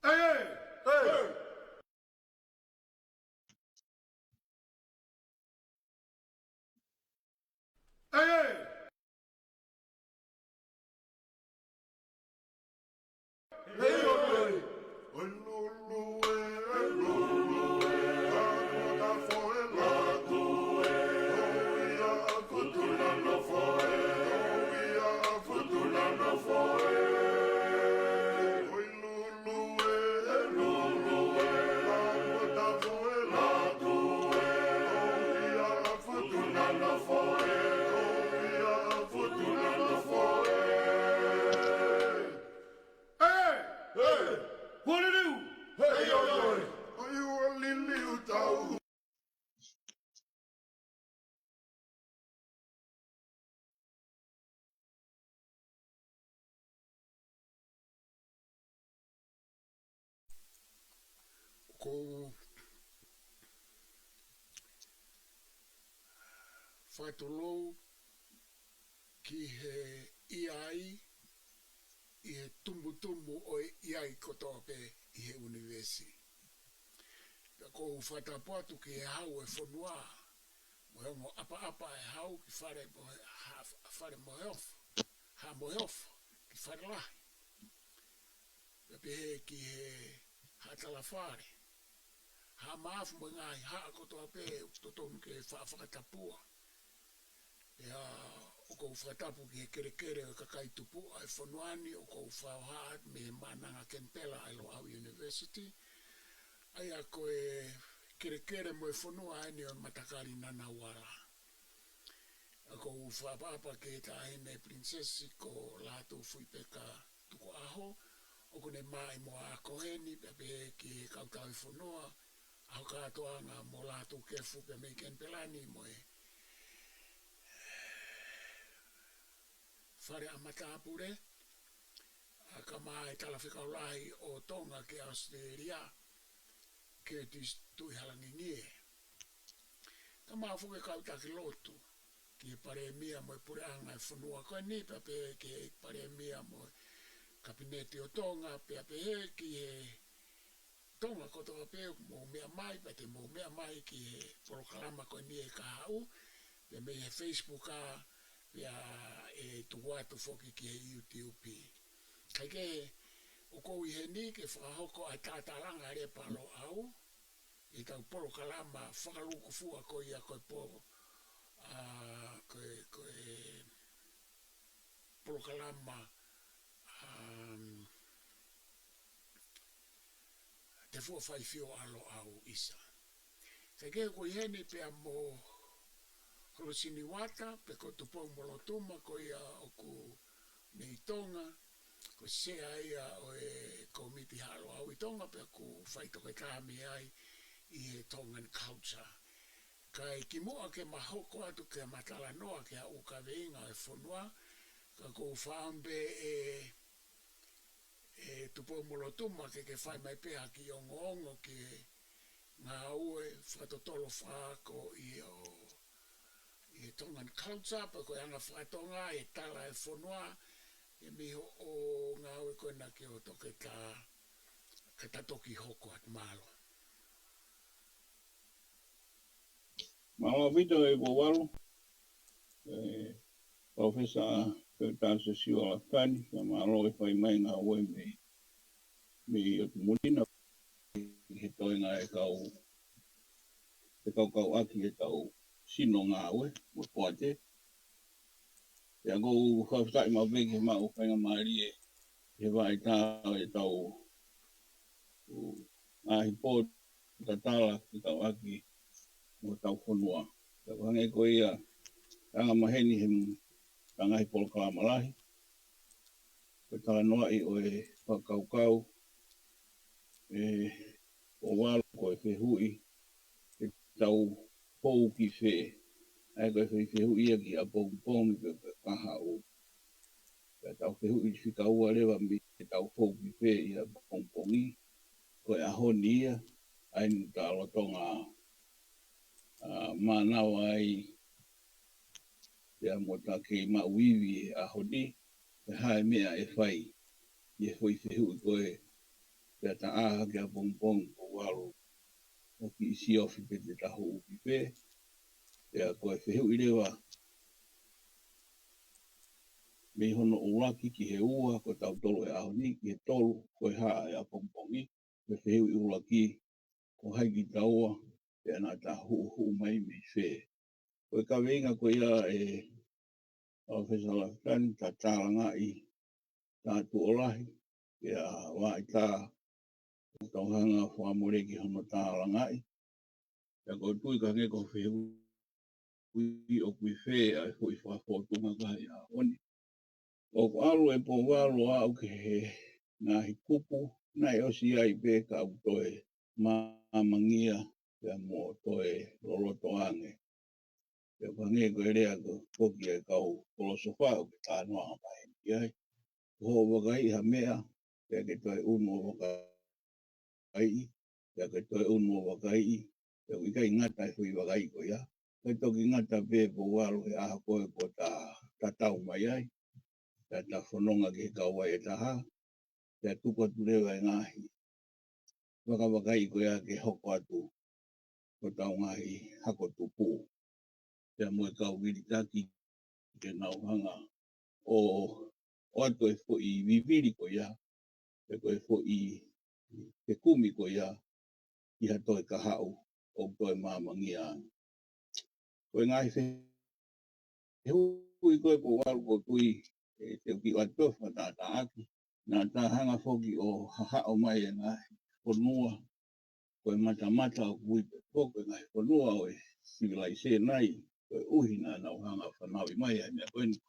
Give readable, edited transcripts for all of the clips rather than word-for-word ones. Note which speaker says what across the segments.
Speaker 1: Hey, hey. Hey, hey. What to do? Hey, yo. Are you a little dog? Ko whaitolou ki he iai i he tumbu o iai kotoa pe i he universi. Ko whaitapua atu ki he hau e whanua mo hongo apa e hau ki whare moheofu. Ha moheofu ki whare lahi. Pe he ki he hatala whare. Ha maafu mo ngai haa kotoa pe totonu ke whakatapua. Ia o kou whatapu ki he kere o kakai tupu ai whanuani o kou whauhaat me mananga Kempela ai Loau University. Ai a koe kere mo e whanua aini o matakari nana wara. A kou whapapa ke tahine princesi ko lato fuipeka tuko aho. O kone mai mo a koheni pepe ki he kautau e whanua. Aho katoanga mo lato kefu pe me Kempelani mo e whare amatapure, ka mai tala whikaulahi o Tonga ke Australia, ke tui halangi ngie. Ka maa whuke kautaki lotu, ki pare mia mo e pureanga e whanua koe ni, pe ke pare mia mo kabineti o Tonga, pe he ki he Tonga kotoa pe mo mea mai, pe te mo mea mai ki he porokalama koe ni e ka hau, pe me he Facebook a, pia e tuwatu foki ki he UTUP. Kai ke o kou i he ni ke whakahoko ai tātaranga re palo au, i tau polo kalama whakaluku fua ko ia koe polo, koe polo kalama te fua whaifio alo au isa. Kai ke ko i he ni pia mo Holosini wata, pe ko tupou molotuma ko ia o ku nei Tonga, ko sea ia o e komiti halo au i Tonga, pe ku whaito ke tāmi ai i he Tongan culture. Kai ki mua ke mahoko atu ke matala noa ke a uka veinga e whanua, ka ko whaambe e tupou molotuma ke whai mai pēha ki ongo ki ngā ue whatotolo whako i o i Tongan culture, pa koe anga whakatonga e tala e whanua, e miho o ngā ue koe na ki o toke ta toki hoko at malo.
Speaker 2: Malo video e wawalu, Profesa Fertase Siwala Tani, ka malo e whai mai ngā ue me i o tumulina, he toi ngā e kau aki e tau sino ngā ue, mo poate. Ia kou whawhai ma veke ma o whainga maari he vai tāo e tau ahi pō tatala ki tau aki mo tau whanua. Tau hange ko ia tanga maheni he tangahi polo kalamalahi. Ko tala noa i o e whakaukau o walo ko e whehui e tau pou ki whe. Ai ko e whehui ia ki a pōngi pe kaha o. Ka tau whehui ki whika ua rewa mi e tau pou ki whe i a pōngi. Ko e ahoni ia ai ni ta lotonga manao ai ia mo ta ke ma wiwi a honi e hae mea e whai i e whai whehu koe Pea ta aha ke a pongpong o walo. O ki isi ofi pe te taho upi pe. Pea koe whihu i rewa. Me hono uraki ki he ua, ko tau tolo e aho ni, ki he tolu, koe haa e a pongpongi. Koe whihu i uraki, ko haiki taua, pea nā ta hu mai me whē. Koe ka weinga koe ia e Professor Lafitani, ta tālanga i tā tuolahi, pea wā i tā tauhanga whamore ki hono tālanga i. Pea koe tui ka ngeko whihu i o kui whē ai hui whafotunga ka i a oni. O ko alu e po walo au ke he ngā hi kupu, nai osi ai pē ka au toe māmangia, pea mo toe loroto ange. Pea ka nge koe rea ko koki e kau kolosofa o ke tānoa hapa he ki ai. Ho wakai ha mea, pea ke toi unu wakai, pea ke toi unu wakai, pea wikai ngata e hui wakai ko ia. Kai toki ngata pē po walo e aha koe ko ta tau mai ai. Pea ta whanonga ke kawai e taha, pea tuka turewa e ngahi. Wakai ko ia ke hoko atu, ko tau ngahi hako tupu. Pea moe kau wiritaki ke nauhanga o atu e fo i viviri ko ia, pea ko e fo i te kumi ko ia, i hato e kahau, o toi māmangia. Koe ngahi he hui koe po walu ko tui, te uki watofa tā aki. Nā tā hanga whoki o haha o mai e ngahi whanua, koe mata o kui pe poko e ngahi whanua o e civilise nai, koe uhi nā nau hanga whanawi mai e mea koe ni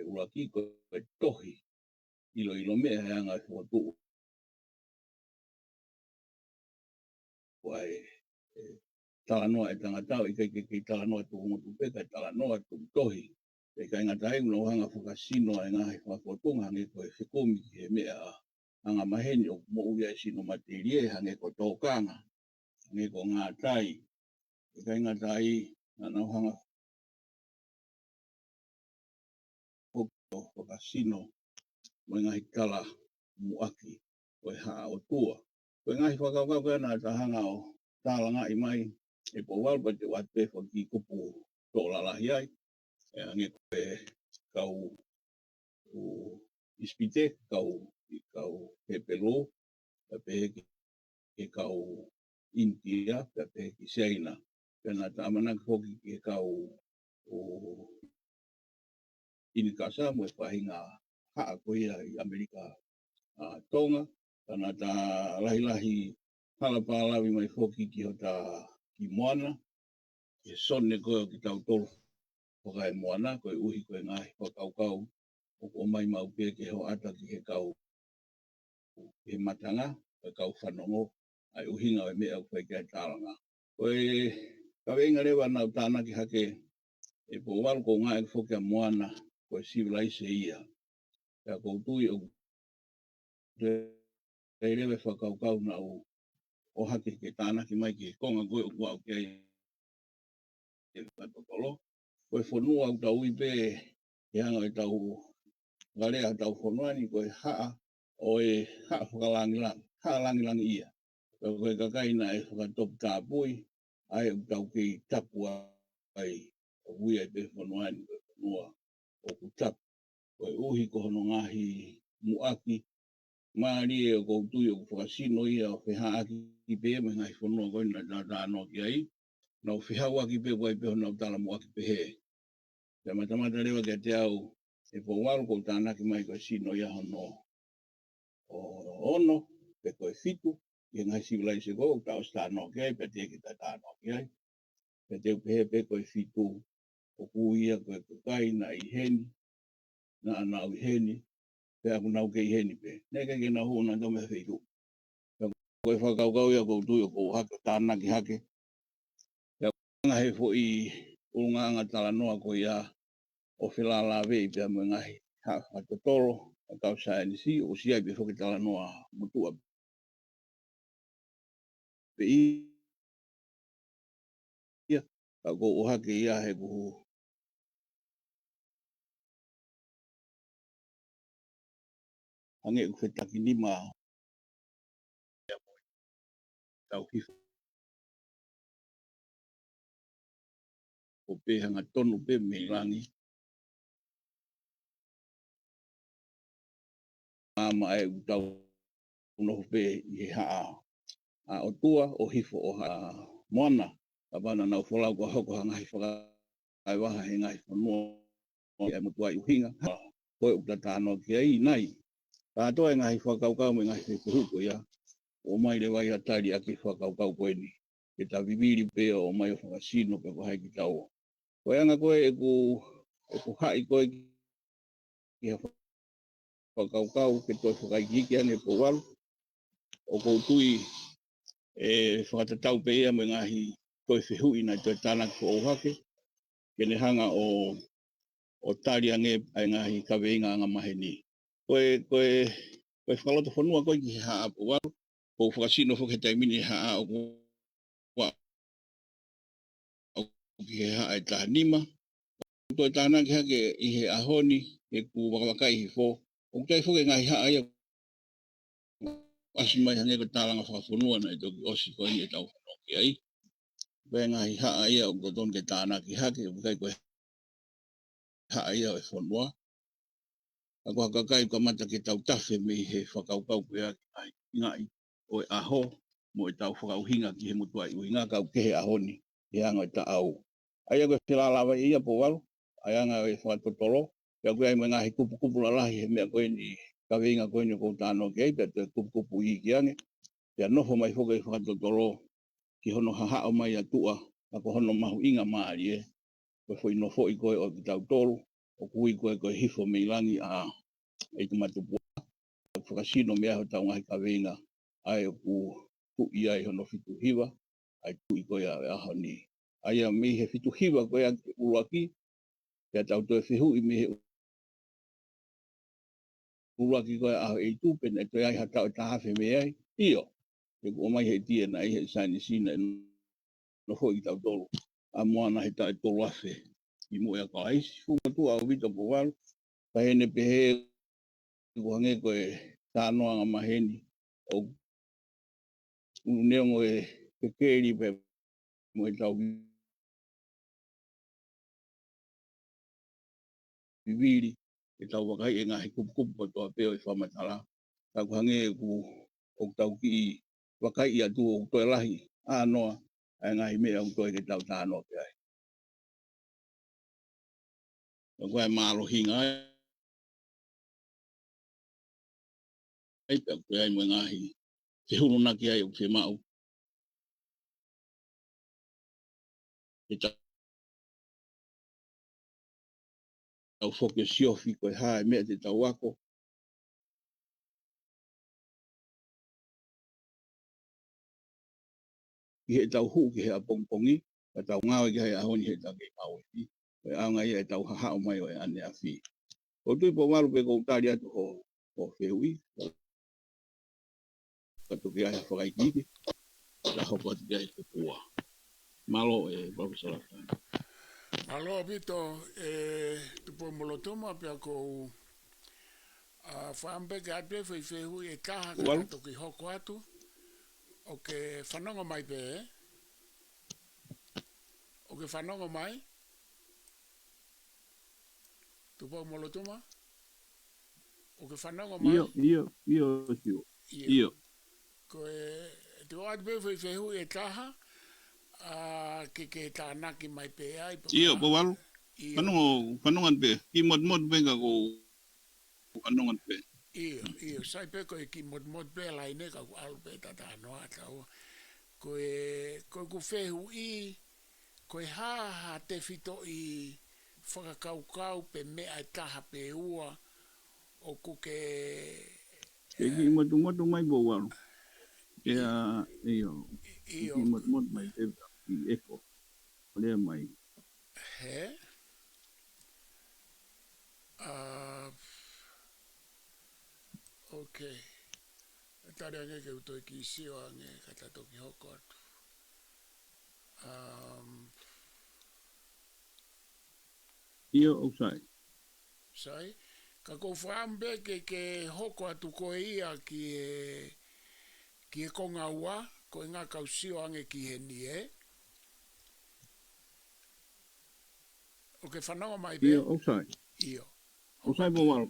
Speaker 2: uraki koe tohi, ilo mea he anga whotu. Koe talanoa e tangatau, i kei talanoa tu hungotu peka, talanoa tu tohi. E kai ngata hei no hanga whakasino e ngahi whakotunga hange koe whikomi ki he mea hanga maheni o mo uia e sino materie hange ko tōkanga, hange ko ngā tai. E kai ngata hei nana hanga whakasino mo ngahi tala muaki koe haa o tua. Koe ngahi whakaukau koe nā ta hanga o tālanga i mai e po walpa te wate whaki kupu tō lalahi ai. E hange koe kau o ispite, kau pepelo, pepe ke kau India, pepe ki China. Pena tamana koki ke kau o Inikasa mo e whahinga haa koe i Amerika Tonga. Tana ta lahi halapalawi mai koki ki o ta ki moana. E sonne koe o ki tau tolu whakai moana, koe uhi koe ngahi whakaukau. O mai mau pē ke ho ata ki he kau he matanga, ke kau whanongo, ai uhinga o mea koe kia tālanga. Koe kawenga rewa nau tāna ki hake, e po walu ko ngā e whokia moana, koe civilise ia. Pea koutui o kei rewe whakaukau na o hake ke tāna ki mai ki konga koe o kua o kei e whatokolo. Koe whanua au tau ipe, e hanga e tau Garea tau whanuani koe haa o e haa whakalangilangi ia. Koe kakaina e whakatop tāpui, ai o tau kei tapua ai o huia e te whanuani koe whanua o ku tapu. Koe uhi ko hono ngahi muaki, maari e o koutui o ku whakasino ia o wheha aki ki pe me ngahi whanua koe na tāno ki ai. Nau whehau aki pe koe pe hono tala muaki pe he. Te matamata rewa kia te au e po waru ko tānaki mai koe sino ia hono o ono, pe koe fitu, i ngai civilise ko, tau tāno ki ai, pe te ki ta tāno ki ai. Pe te upehe pe koe fitu, o kuia koe kukai na i heni, na anau i heni, pe aku nau ke i heni pe. Neke ke na huna tome fitu. Koe whakaukau ia kou tui o kou hake, tānaki hake. Pe aku ngahe fo i urunganga tala noa ko ia o whilala vei pe amu ngahi. Hatotoro, kau sainisi, o siai pe whoki tala noa mutua. Pe ia, ka ko o hake ia he kuhu. Hange u whetaki lima tau hifo. O pehanga tonu pe me langi. Mama e utau no pe I haa. A o tua o hifo o haa moana. Kapana na ufolau kwa hoko hanga hifaka. Ai waha he ngai whanua. E mutua I uhinga. Koe utatano ki ai nai. Tātoa e ngai whakaukau me ngai whikuhuko ia. O mai le wai atari a ki whakaukau koe ni. Ke ta viviri pe o mai o whakasino pe ko hai ki tau. Koe anga koe e ku hai koe ki whakaukau ke toi whakaikiki ane po walu. O koutui e whakatatau pe ia me ngahi toi whihui na toi tānak ko o hake. Kene hanga o tari ange ai ngahi kaweinga anga maheni. Koe whakaloto whanua koe ki haa po walu. Ko whakasino whaketai mini haa o kua. O ki he haa e taha nima. Toi tānak hake I he ahoni e ku wakawakai hi fo. O kutai whuke ngahi haa ia. Asi mai hange ko tālanga whakawhanua na toki osi koe ni e tau whanua ki ai. Koe ngahi haa ia o koton ke tānak I hake. O kutai koe haa ia o e whanua. Ako hakakai ka mata ke tau tawhi me he whakaukau koe aki ai. Ngai o e aho mo e tau whakauhinga ki he mutua I ui ngā kau ke he ahoni. He anga e ta au. Ai koe whilalawa ia po walu. Ai anga e whakatotoro. Pea koe ai mo ngahi kupu lalahi he mea koe ni kaweinga koe ni kou tāno ki ai. Pea te kupu I ki ange. Pea noho mai whoka I whakatotoro. Ki hono hahao mai atua. Ako hono mahu inga maari e. Koe whoi nofo I koe o ki tau tolu. O kui koe hifo me ilangi a e tu matupua. Whakasino mea ho tau ngahi kaweinga. Ai o ku I ai hono fitu hiwa. Ai kui koe a aho ni. Ai a me he fitu hiwa koe a uruaki. Pea tau toi whihu I me he uruaki koe aho e tupe. Ne toi ai hata o tahawhi me ai. Iyo. E ku o mai he tia na I he saini sina. No ho I tau tolu. A moana he tae tolu afe. I mo ea ka aisi. Fumatua au vita po walu. Pa hene pehe. Ko hange koe tānoa ngā maheni o neongo e kekeri pe mo e tau viviri e tau wakai e ngahi kupu pa toa peo e whamatala. Tā ko hange ku o tau ki wakai I atu o toi lahi ānoa e ngahi mea o toi ke tau tānoa pe ai. O koe mālo hinga ai pe koe ai mo ngahi te huru naki ai o te mau. E tau whoke siofi koe hae mea te tau wako. I he tau hu ki he a pongpongi. Ka tau ngawe ki hei ahoni he tau kei awe. Koe aunga ia e tau hahao mai o e ane a whi. Ko tui po maru pe kou tari atu ho whihui. Ka tuki ai whakai kiki. Ka hoko atu ki ai kukua. Malo e Professor Lafai.
Speaker 1: Malo Vito, tupo molotoma pia ko whaambe ke atpe whihui e taha ka toki hoko atu. O ke whanonga mai pe e. O ke whanonga mai. Tupo molotoma. O ke whanonga mai.
Speaker 2: Iyo.
Speaker 1: Ko e te o atpe whihui e taha. Ke tānaki mai pe ai.
Speaker 2: Iyo, po walu. Whanongan pe. Ki mod pe ka ko whanongan pe.
Speaker 1: Iyo. Sai pe ko e ki mod pe lai ne ka ku alu pe tata anoa tau. Ko e ku whihui. Ko e haha te whito I whakakaukau pe mea taha pe ua. O ku ke...
Speaker 2: Ke ki mod mai po walu. Ia, iyo. Ki mod mai te I eko. Olea mai.
Speaker 1: He? Ok. Tare ange ke utoi ki sio ange kata toki hoko atu.
Speaker 2: Iyo o sai.
Speaker 1: Sai? Ka kou whaambe ke hoko atu koe ia ki e konga ua. ko ngā kausio ange ki he ni e. O ke whanonga mai be?
Speaker 2: Ia, osai.
Speaker 1: Io.
Speaker 2: Osai po walo.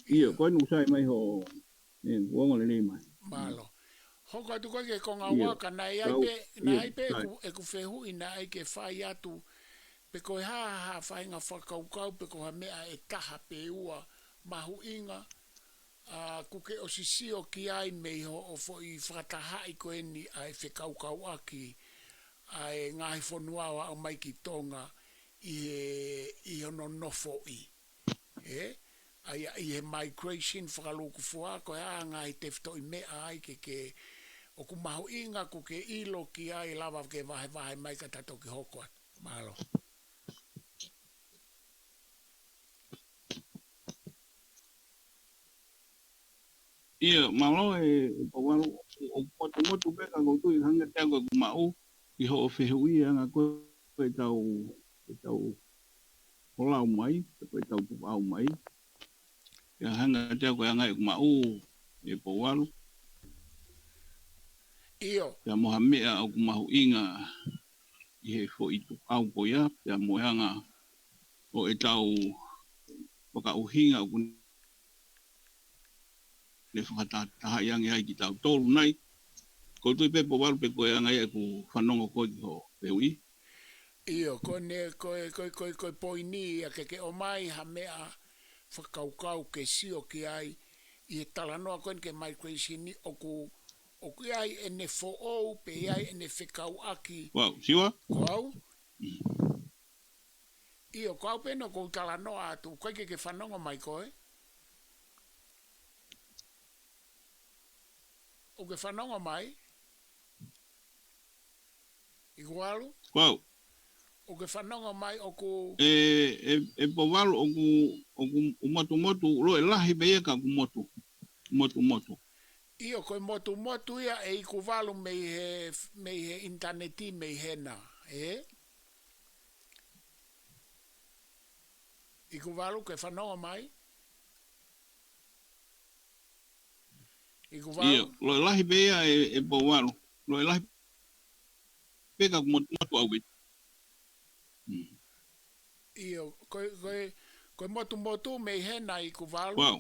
Speaker 2: Ia, koe nu usai mai ho, uongo le nei mai.
Speaker 1: Malo. Hoko atu koe ke konga
Speaker 2: Ia.
Speaker 1: waka, na ai pe e ku whehu ina ai ke whai atu, pe koe ha whainga whakaukau, pe koe mea e taha pe ua mahu inga, ku ke o sisio ki ai mei ho o fo i whakatahai koe ni ai whekaukau aki, ai ngahi whonuawa o mai ki tonga i ono nofo i. Ai he migration whakaloku fua, koe ngai te whito i mea ai ke o ku mahu inga ku ke ilo ki ai lava ke vahe mai ka tato ki hoko atu. Mahalo.
Speaker 2: Ia, malo e pawalo o motu peka koutu i hanga te ako kumau i ho o whehui anga koe tau holau mai, koe tau tupau mai. Ia hanga te ako anga i kumau e pawalo.
Speaker 1: Io.
Speaker 2: Ia moha mea o kumahu inga i he fo i tupau ko ia, ia mohanga o e tau wakauhinga o kun le whakataha i ange ai ki tau tolu nai. Ko tui pepo walu pe koe angai e ku whanongo koe ki ho peui.
Speaker 1: Io, koe poini a ke o mai ha mea whakaukau ke sio ki ai i he talanoa koe ke migration ni o ku ai e ne fo'ou pe ai e ne whekau aki.
Speaker 2: Wow, siwa?
Speaker 1: Koau? Io, koau peno kou talanoa atu, koe ke whanongo mai koe? O ke whanonga mai? I kualu?
Speaker 2: Wow.
Speaker 1: O ke whanonga mai o ku...
Speaker 2: E po walu o ku motu lo e lahi be eka ku motu.
Speaker 1: Io, koe motu ia e i ku walu mei he interneti mei hena, I ku walu ke whanonga mai? I ku walu?
Speaker 2: Ia, lo e lahi be ea e po walu. Lo e lahi be eka ku motu au wit.
Speaker 1: Io, koe motu mei hena i ku walu?
Speaker 2: Wow.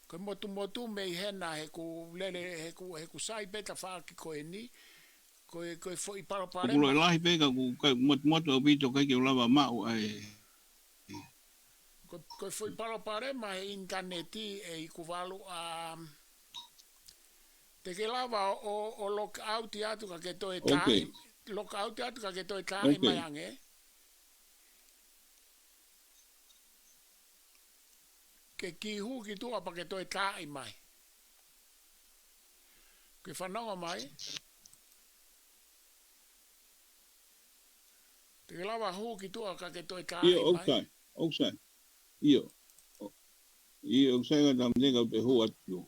Speaker 1: Koe motu mei hena he ku lele, he ku sai beta whaaki koe ni. Koe fo i parapare.
Speaker 2: Lo e lahi be eka ku motu au wit o kai ke ulava mau ai...
Speaker 1: Koe fo i parapare ma he interneti e i ku walu a... Te ke lava o lock out i atu ka ke toi tae. Lock out i atu ka ke toi tae mai ange. Ke ki hu ki tua pa ke toi tae mai. Ke whanonga mai. Te ke lava hu ki tua ka ke toi tae mai.
Speaker 2: Ia, oksai. Ia, oksai ka tamtenga pe hu atu.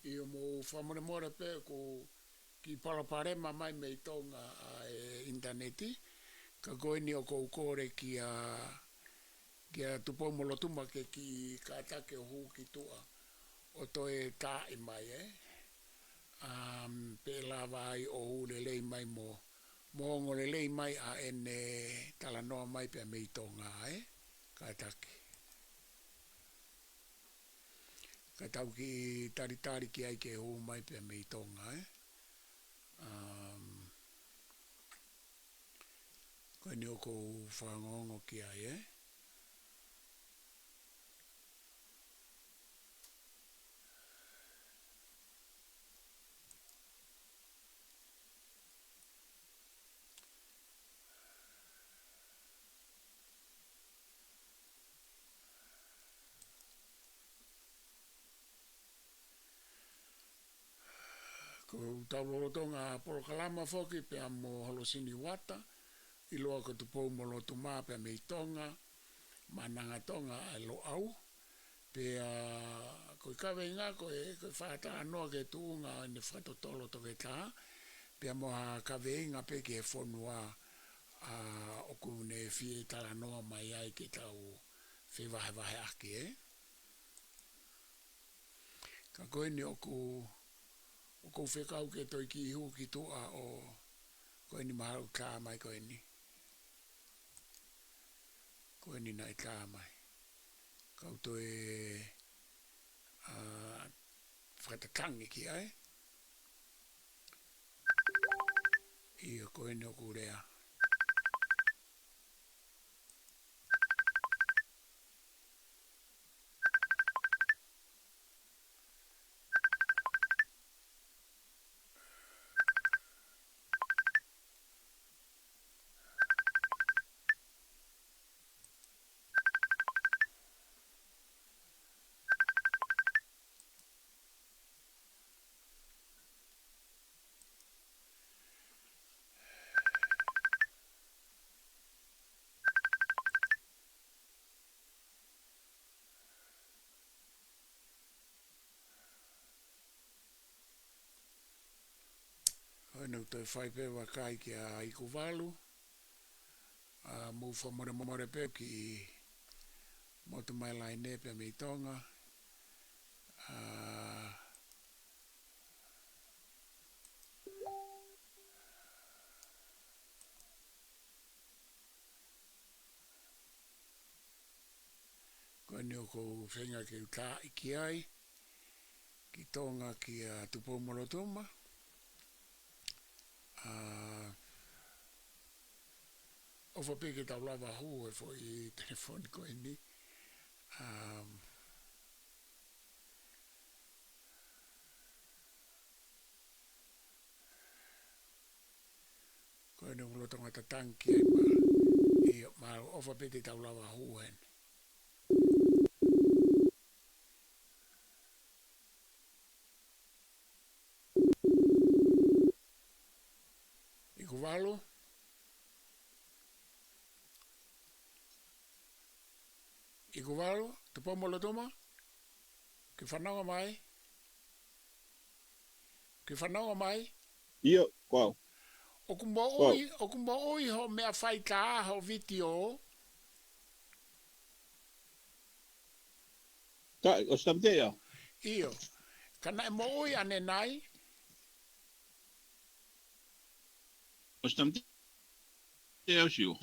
Speaker 1: Io mo whamore pe ko ki paraparema mai mei tonga interneti. Ka koe ni o kou kore ki a tupo molotuma ke ki kātake o huu ki tua. O toe tae mai pe lava ai o huu le lei mai mo ongo le lei mai a ene talanoa mai pe a mei tonga kātake. Ka tau ki taritari ki ai ke huu mai pe a mei tonga koe ni o kou whangongo ki ai Ko taulotonga porokalama foki pe a mo holosini wata. I loa ko tupou molotu maa pe a mei tonga. Mananga tonga a lo au. Pe koe kawe inga koe whata anoa ke tuunga ne whatotolo toke tā. Pe a moha kawe inga pe ke whonua o ku ne fie tala noa mai ai ki tau whi wahe aki Ka koe ni o ku whekau ke toi ki ihu ki tua o koe ni maharu kā mai koe ni. Koe ni nai kā mai. Kau toi whakatatangi ki ai. Ia koe ni o ku rea. Nau toi whaipe wa kai ki a iku walu. Mu whamore pe ki motu mai lai ne pe me tonga. Koe ni o ko whenga ki uta iki ai. Ki tonga ki a tupo molotoma. Ofa peke tau lava hu e fo i telefoni koe ni. Koe ni ulo tonga tatanki ai ma ofa peke tau lava hu hen. Iku walu. Iku walu, tupo molotoma. Ki whananga mai. Ki whananga mai.
Speaker 2: Ia, kwao.
Speaker 1: O kumbo oi ho mea whaita ho video.
Speaker 2: Ta, o stamtea.
Speaker 1: Io. Kana e mo oi ane nai.
Speaker 2: O stamtea o siu.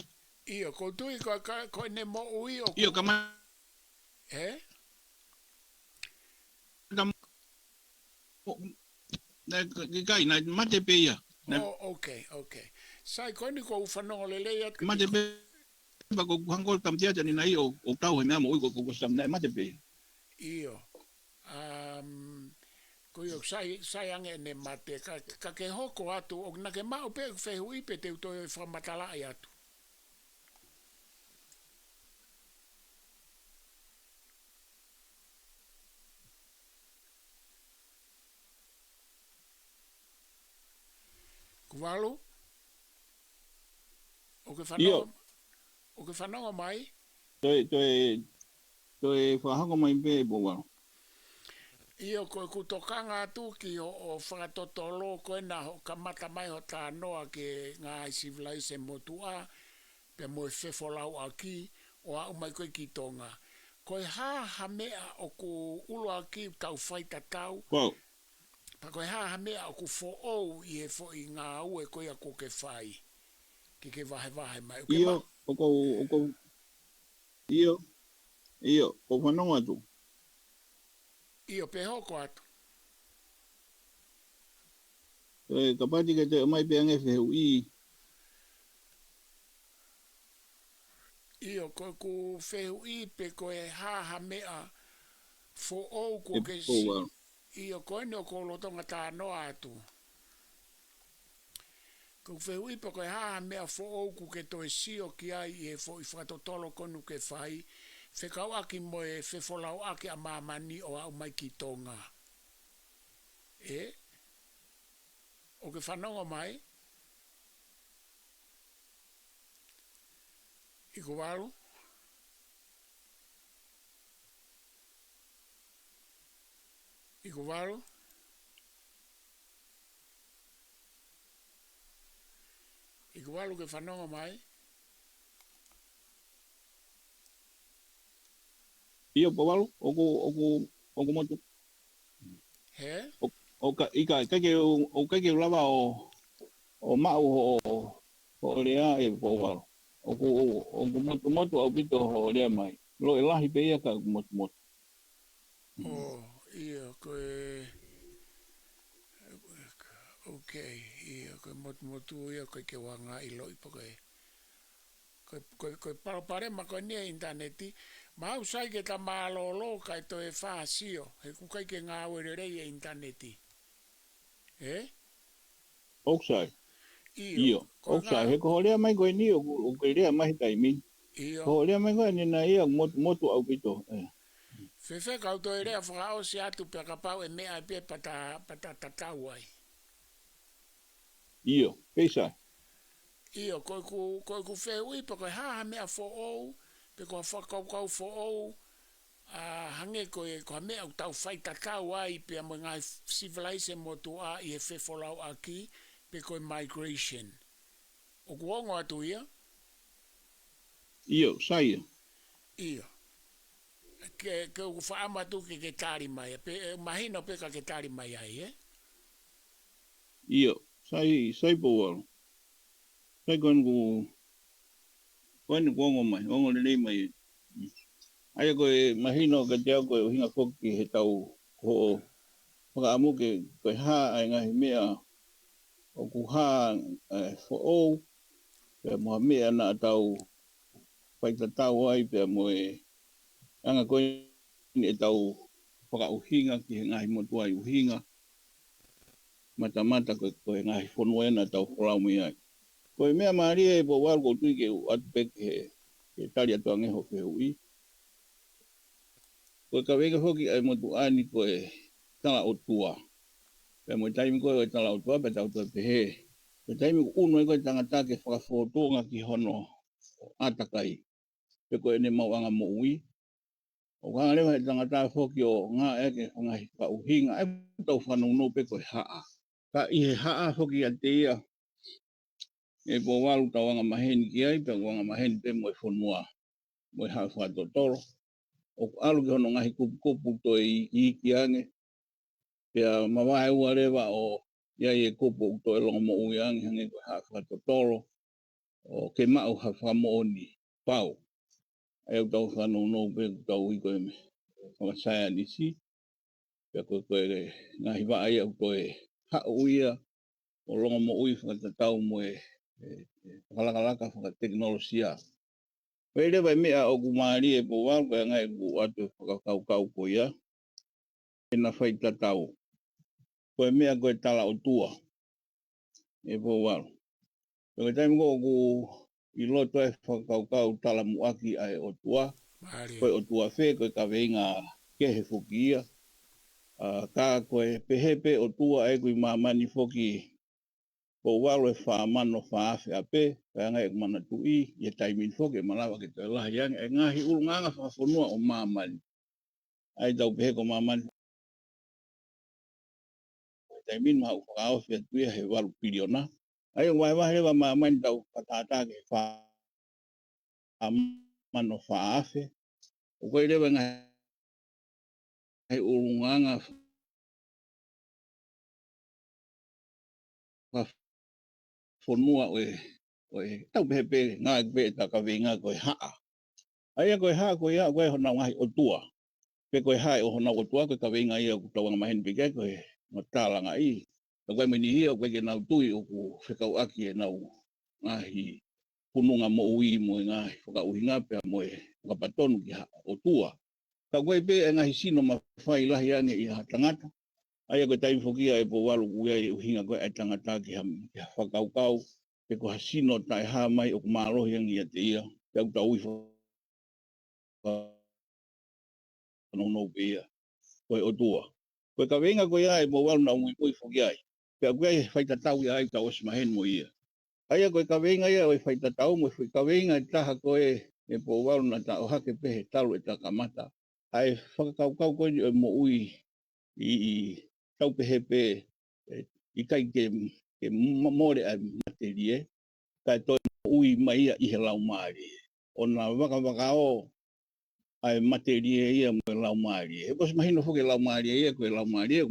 Speaker 1: Io, ko tui ko ne mo oi o.
Speaker 2: Io, kama. Kai, na mate pe ia.
Speaker 1: Oh, okay. Sai ko ni ko whanonga lele ia.
Speaker 2: Mate pe, pa ko hangol tamtea tani na o tau he mea mo ui ko stamtea, mate pe.
Speaker 1: Io. Ko yo sai ange ne mate ka ke hoko atu o na ke mau pe fehu ipe te uto e whamatala ai atu. Kuwalu? O ke whanonga mai?
Speaker 2: Toi whahako mai pe po wau.
Speaker 1: Io koe kutokanga atu ki o whakatotolo koe na ho kamata mai ho tā noa ke ngā civilization motua pe mo e whewholau a ki o au mai koe ki tonga. Koe ha mea o ku ulo a ki tau whaita tau.
Speaker 2: Wow.
Speaker 1: Pa koe ha mea o ku fo ou i e fo i ngā ue koe a ko ke whai. Ki ke wahe mai.
Speaker 2: Io, Io, o whanonga atu.
Speaker 1: Io pe hoko atu.
Speaker 2: Ka pati ke te mai pe ange whehu i.
Speaker 1: Io koe ku whehu i pe koe ha mea fo ou ko ke si. Io koe ni o ko lotonga tā noa atu. Ko whehu i pe koe ha mea fo ou ko ke toi sio ki ai e fo i whakatotolo konu ke whai. Whekau aki mo e whewholau aki a mamani o au mai ki tonga. O ke whanonga mai. Iku walu. Iku walu. Iku walu ke whanonga mai.
Speaker 2: Ia pawalo, oku motu.
Speaker 1: He?
Speaker 2: O kai ke lava o mau o lea e pawalo. Oku motu au pito o lea mai. Lo e lahi pe ia ka motu.
Speaker 1: Oh, ia, koe... Ok, ia, koe motu ia, koe ke wanga i loi pa koe. Koe pare ma koe nia interneti. Ma au sai ke ta malolo kai to e whaasio. He kukai ke ngā wererei e interneti. Eh?
Speaker 2: Oksai.
Speaker 1: Io,
Speaker 2: Io.
Speaker 1: koe ngā...
Speaker 2: Oksai. He ko lea mai koe ni o koe lea mai taimi.
Speaker 1: Io.
Speaker 2: Ko lea mai koe ni na ia motu au pito.
Speaker 1: Fefe kau to e rea whakao si atu pia ka pau e mea e pia pata tatau ai.
Speaker 2: Io. Peisa.
Speaker 1: Io, koe ku wheui pa koe haha mea fo ou, pe koe whakau fo ou, hange koe mea u tau whai tatau ai, pia mo ngai civilization mo tu a i e whewholau aki, pe koe migration. O kuongo atu ia?
Speaker 2: Io. Saia.
Speaker 1: Io. Ke u whaamatu ke tari mai, pe mahino pe ka ke tari mai ai, eh?
Speaker 2: Io. Sai pawalo. Sai koe ni kuongo mai. Ongo le mai. Aia koe mahino ka te au koe o hinga whoki he tau ho whakaamu ke koe haa ai ngahi mea o ku haa fo ou pia moa mea na tau whaitatau ai pia moe anga koe ni e tau whakauhinga ki he ngahi motu ai uhinga mata koe ngahi whonua ena tau whorau mi ai. Koe mea maaria e po waru ko tui ke atu peke he tari atu angeho ke hui. Koe ka wega hoki ai motu ani koe tala o tua. Pea moe taimi koe tala o tua pe tau tua pehe. Pe taimi uno e koe tangata ke whakafotonga ki hono atakai. Pe koe ne mau anga mo ui. O kanga lewa he tangata whoki o ngā eke whangahi ka uhinga. E tau whanau no pe koe haa. Ka i he haa whoki a te ia. E po walu tau anga maheni ki ai. Pe wanga maheni pe moe whonua. Moe haa whakatotoro. O alu ki hono ngahi kupu to i ki ange. Pea mawae ua rewa o ia e kupu to e longa mo ui ange hange koe haa whakatotoro. O ke mau ha whamooni pau. E au tau whanau no pe tau i koe me. Whakasaya nisi. Pea koe ngahi wa ai au koe hao uia. O longa mo ui whakatatau mo whakalakalaka whakateknolosia. Pea rewa mea o kumari e po wau koe ngai ku atu whakakaukau ko ia. E na whaitatau. Koe mea koe tala o tua. E po wau. Koe taimi ko i loto e whakaukau tala muaki ai o tua.
Speaker 1: Maria.
Speaker 2: Koe o tua whe, koe ka weinga kehe whuki ia. Ka koe pehepe o tua e kui mamani whoki po walo e whaamano whaafe ape. Kaya ngai e kumana tui, i e taimin whoki e malawa ke toi lahi ang. E ngahi urunganga whaafonua o mamani. Ai tau pehe ko mamani. Taimin maha whakao whea tuia he walu piliona. Ai o wahe wa mamani tau patatake whaamano whaafe. O koe rewa ngahi urunganga whafonua oe tau pehepe ngā pe ta ka winga koe haa. Ai koe haa koe haa koe hona ngahi o tua. Pe koe haa o hona o tua koe ka winga ia ku tawanga maheni peke koe no tālanga i. Ka koe meni hia koe ke nau tui o ku whekau aki e nau ngahi pununga mo ui mo ngahi whakauhinga pia mo whakapatonu ki haa o tua. Ka koe pe e ngahi sino ma whai lahi ange i ha tangata. Ai koe taimi whokia e po walu kuia i uhinga koe ai tangata ki ha whakaukau. Pe ko hasino tai haa mai o kumarohi angi a te ia. Te au tau i whanau pe ia. Koe o tua. Koe ka wenga koe ai mo walu na ui ui whoki ai. Pe a koe whaitatau ia ai tau osmahen mo ia. Ai koe ka wenga ia o whaitatau mo ka wenga i taha koe e po walu na ta o hake pehe talu e ta kamata. Ai whakaukau koe ni o mo ui i tau pehe pe i kai ke more ai materie. Kai toi ui mai ia i he lau maari. O na waka o ai materia ia mo lau mari. E pos mahino foke lau mari ia ko lau mari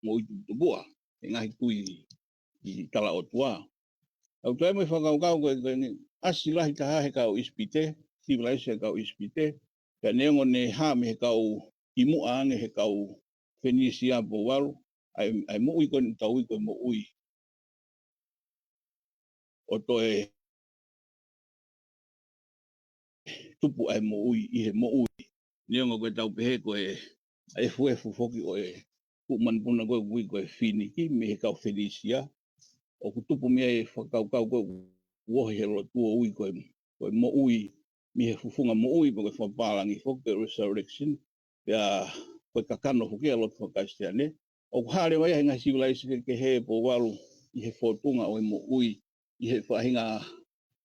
Speaker 2: mo i bua. E ngahi tui i tala o tua. Au toi mo whakau ko asi lahi taha he kau ispite, civilization he kau ispite. Ka neongo ne ha me he kau imu aange he kau Fenisia po walu. Ai mo ui ko ni tau i ko mo ui. O toi tupu ai mo ui, i he mo ui. Neongo koe tau pehe koe ai fuefu foki o e kumanpuna koe ui koe Finiki me he kau Felicia. O kutupu mea e whakaukau koe uohi he lo tua ui koe mo ui. Mi he fufunga mo ui po koe whapalangi foki koe resurrection. Pea koe kakano foki a lotu whakaistea. O kuhare wai henga civilization ke he po walu i he whotunga o e mo ui. I he whahinga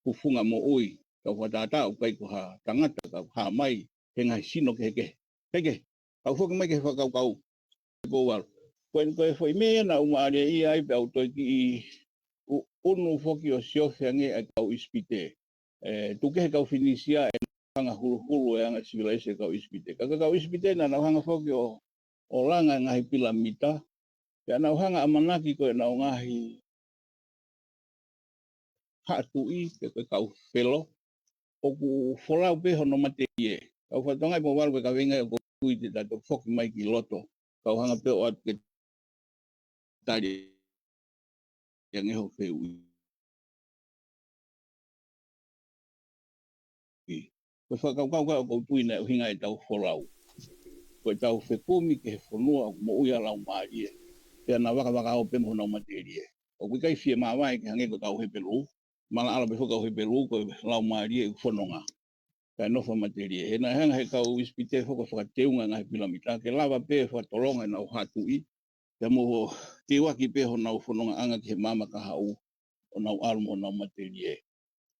Speaker 2: fufunga mo ui. Kau whatata o kai ko ha tangata kau ha mai henga sino ke heke. Heke, kau foki mai ke whakaukau. Po walu. Koe foi mea na umaare i ai pe au toi ki i unu foki o siofia nge a kau ispite. Tuke he kau Finisia e hanga hulu e anga civilization e kau ispite. Kaka kau ispite na nau hanga foki o langa ngahi pila mita. Pea nau hanga amanaki koe nau ngahi hatu i pe koe kau whelo. O ku wholau peho no mate ie. Kau whatongai po walu pe ka wenga o kui te tato foki mai ki loto. Kau hanga peo atu ke tari yang ngeho wheu i. Koe whakaukau o kou tui na uhinga e tau wholau. Koe tau whekumi ke he whanua mo uia lau maarie. Pea na waka o pemo nau materie. O kui kai fie mawai ke hange ko tau he pelu. Mala ala pe whakau he pelu koe lau maarie u whanonga. Kai nofa materie. He na hanga he kau ispite whakateunga ngahi pilamita. Ke lava pe whatolonga nau hatu i. Pea mo te waki pe ho nau whanonga anga ke he mama ka hau o nau almo o nau materie.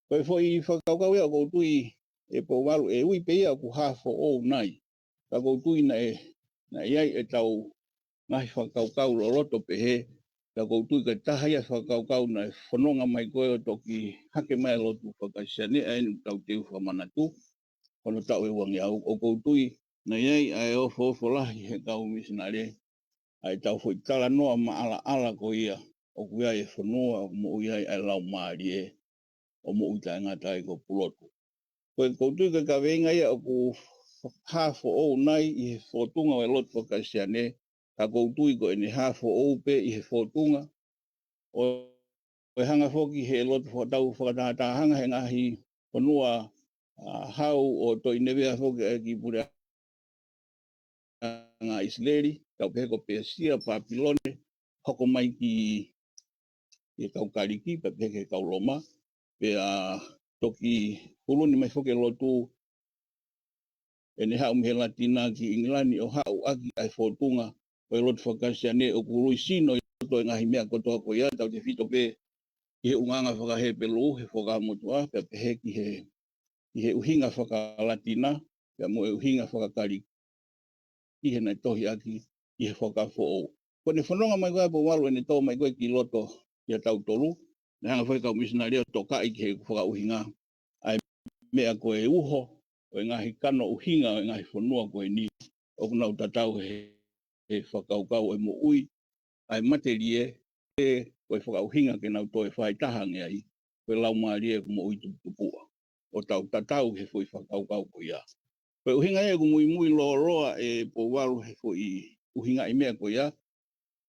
Speaker 2: Koe fo i whakaukau ea kou tui e po walu e ui pe ia ku hafo o nai. Ka kou tui na iai e tau ngahi whakaukau lo loto pe he. Ka kou tui ka taha ia whakaukau na whanonga mai koe o toki hake mai lotu whakaisiane e nu tau teu whamanatu. Kono tau e wangi au o kou tui na iai ai ofo lahi he kau misinare. Ai tau fo i tala noa ma ala ko ia. O kuia e whanua mo iai ai lau maari e. O mo uta ngata e ko pulotu. Koe koutu ka wenga ia o ku hafo o nai i he whotunga o e lotu whakaisiane. Ka koutu i ko ene hafo o pe i he whotunga. O hanga whoki he lotu whatau whakatata hanga he ngahi whanua hau o toi nevea whoki e ki pura ngā Isleri. Tau peheko Persia, Papilone. Hoko mai ki e kau kariki, pa peheke kau Roma. Pea toki huluni mai whoke lotu e ne hau mehe latina ki Inglani o hau aki ai whotunga o e lotu whakasiane o kurui sino i loto e ngahi mea kotoa ko ia tau te whito pe i he unganga whakahe pelu he whakamotua pea pehe ki he uhinga whakalatina pea mo e uhinga whakakari ki he nei tohi aki i he whakafo o. Kone whanonga mai koe po walu e ne tō mai koe ki loto i a tau tolu ne hanga whaikau misionaria toka i ki he whakauhinga ai mea koe uho o ngahi kano uhinga o ngahi whanua koe ni o kunau tatau he whakaukau e mo ui ai materie e koe whakauhinga ke nau toe whaitaha ngea i koe lau maarie ko mo ui tupua o tau tatau he fwoi whakaukau ko ia. Koe uhinga e ko mui mui loa roa e po walu he fwoi uhinga i mea ko ia